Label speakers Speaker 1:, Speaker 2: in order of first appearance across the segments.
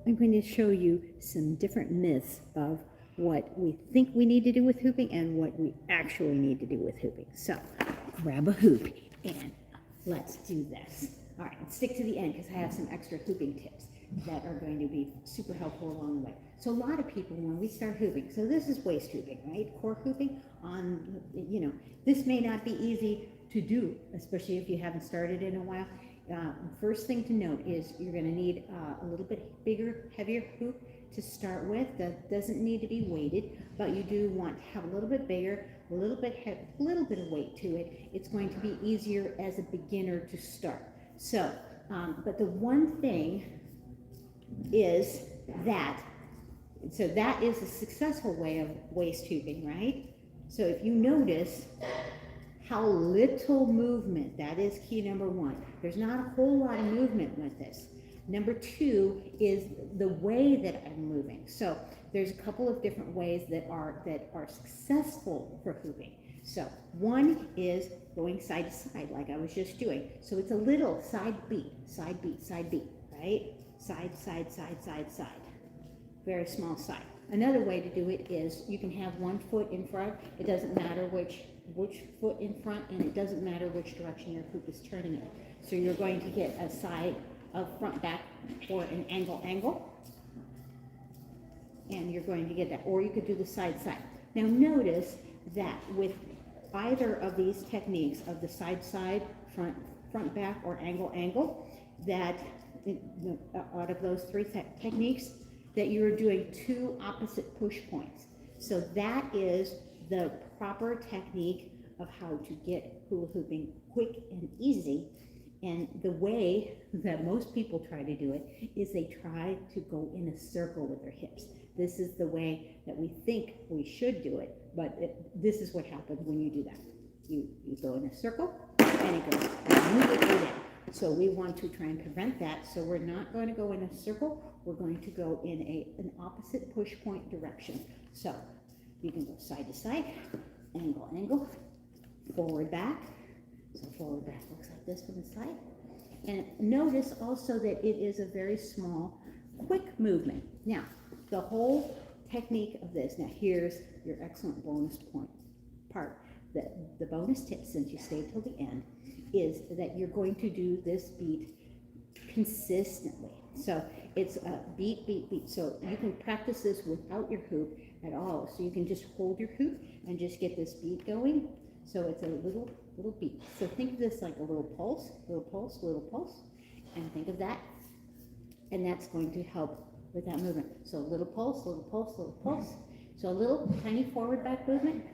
Speaker 1: I'm going to show you some different myths of what we think we need to do with hooping and what we actually need to do with hooping. So grab a hoop and let's do this. All right, stick to the end because I have some extra hooping tips that are going to be super helpful along the way. So a lot of people, when we start hooping, so this is waist hooping, right? Core hooping on, this may not be easy to do, especially if you haven't started in a while. First thing to note is you're going to need a little bit bigger, heavier hoop to start with. That doesn't need to be weighted, but you do want to have a little bit bigger, a little bit of weight to it. It's going to be easier as a beginner to start. So, but the one thing is that, so that is a successful way of waist hooping, right? So if you notice how little movement, that is key number one. There's not a whole lot of movement with this. Number two is the way that I'm moving. So there's a couple of different ways that are successful for hooping. So one is going side to side like I was just doing. So it's a little side beat, right? Side, side, side, side, side. Very small side. Another way to do it is you can have one foot in front. It doesn't matter which foot in front, and it doesn't matter which direction your hoop is turning in. So you're going to get a side of front back or an angle, and you're going to get that. Or you could do the side. Now notice that with either of these techniques of the side, front back, or angle, that out of those three techniques, that you're doing two opposite push points. So that is the proper technique of how to get hula hooping quick and easy. And the way that most people try to do it is they try to go in a circle with their hips. This is the way that we think we should do it, but this is what happens when you do that. You go in a circle, and it goes immediately down. So we want to try and prevent that. So we're not going to go in a circle. We're going to go in an opposite push point direction. So you can go side to side, angle, forward back. So forward back looks like this from the side. And notice also that it is a very small, quick movement. Now, the whole technique of this, now here's your excellent bonus part. The bonus tip, since you stayed till the end, is that you're going to do this beat consistently. So it's a beat. So you can practice this without your hoop at all. So you can just hold your hoop and just get this beat going. So it's a little beat. So think of this like a little pulse, and think of that. And that's going to help with that movement. So a little pulse. So a little tiny forward back movement,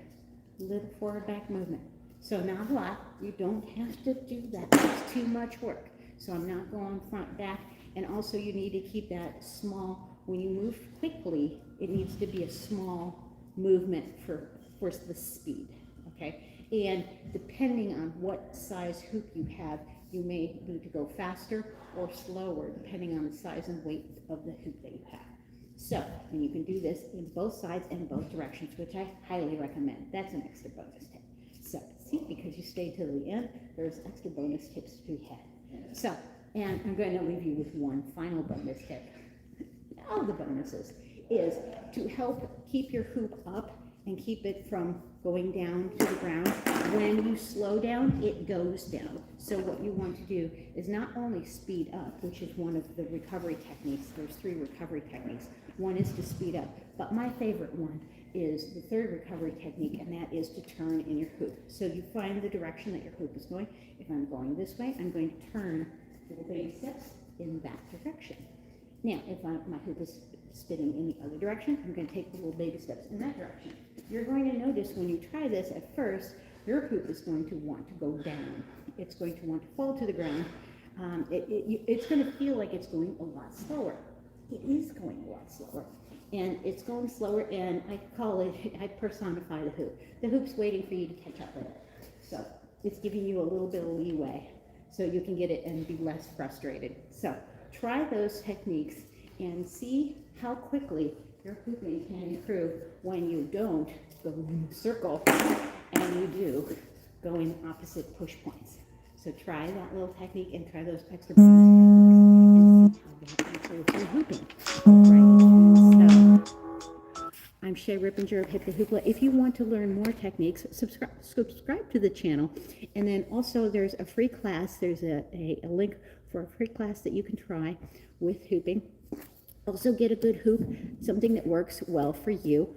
Speaker 1: little forward back movement. So not a lot. You don't have to do that. It's too much work. So I'm not going front back. And also you need to keep that small. When you move quickly, it needs to be a small movement for the speed. Okay? And depending on what size hoop you have, you may need to go faster or slower, depending on the size and weight of the hoop that you have. So, and you can do this in both sides and both directions, which I highly recommend. That's an extra bonus tip. So, see, because you stayed till the end, there's extra bonus tips to be had. So, and I'm going to leave you with one final bonus tip. All the bonuses is to help keep your hoop up and keep it from going down to the ground. When you slow down, it goes down. So what you want to do is not only speed up, which is one of the recovery techniques. There's 3 recovery techniques. One is to speed up, but my favorite one is the third recovery technique, and that is to turn in your hoop. So you find the direction that your hoop is going. If I'm going this way, I'm going to turn little baby steps in that direction. Now, if my hoop is spinning in the other direction, I'm going to take the little baby steps in that direction. You're going to notice when you try this at first, your hoop is going to want to go down. It's going to want to fall to the ground. It's going to feel like it's going a lot slower. It is going a lot slower. And it's going slower, and I personify the hoop. The hoop's waiting for you to catch up with it. So it's giving you a little bit of leeway so you can get it and be less frustrated. So try those techniques and see how quickly your hooping can improve when you don't go in a circle and you do go in opposite push points. So try that little technique and try those extra bonus techniques and see how that improves your hooping. Shay Rippinger of Hip The Hoopla. If you want to learn more techniques, subscribe to the channel. And then also there's a free class. There's a link for a free class that you can try with hooping. Also get a good hoop, something that works well for you.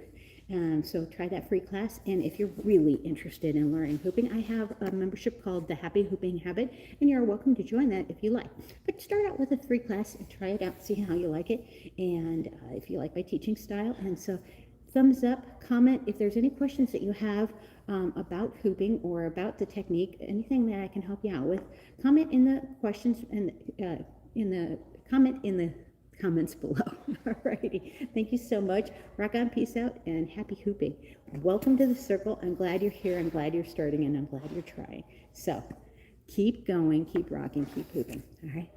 Speaker 1: So try that free class. And if you're really interested in learning hooping, I have a membership called the Happy Hooping Habit, and you're welcome to join that if you like. But start out with a free class and try it out, see how you like it, and if you like my teaching style. And so thumbs up, comment if there's any questions that you have about hooping or about the technique, anything that I can help you out with. Comment in the questions and comment in the comments below. Alrighty, thank you so much. Rock on, peace out, and happy hooping. Welcome to the circle. I'm glad you're here. I'm glad you're starting, and I'm glad you're trying. So keep going, keep rocking, keep hooping. All right.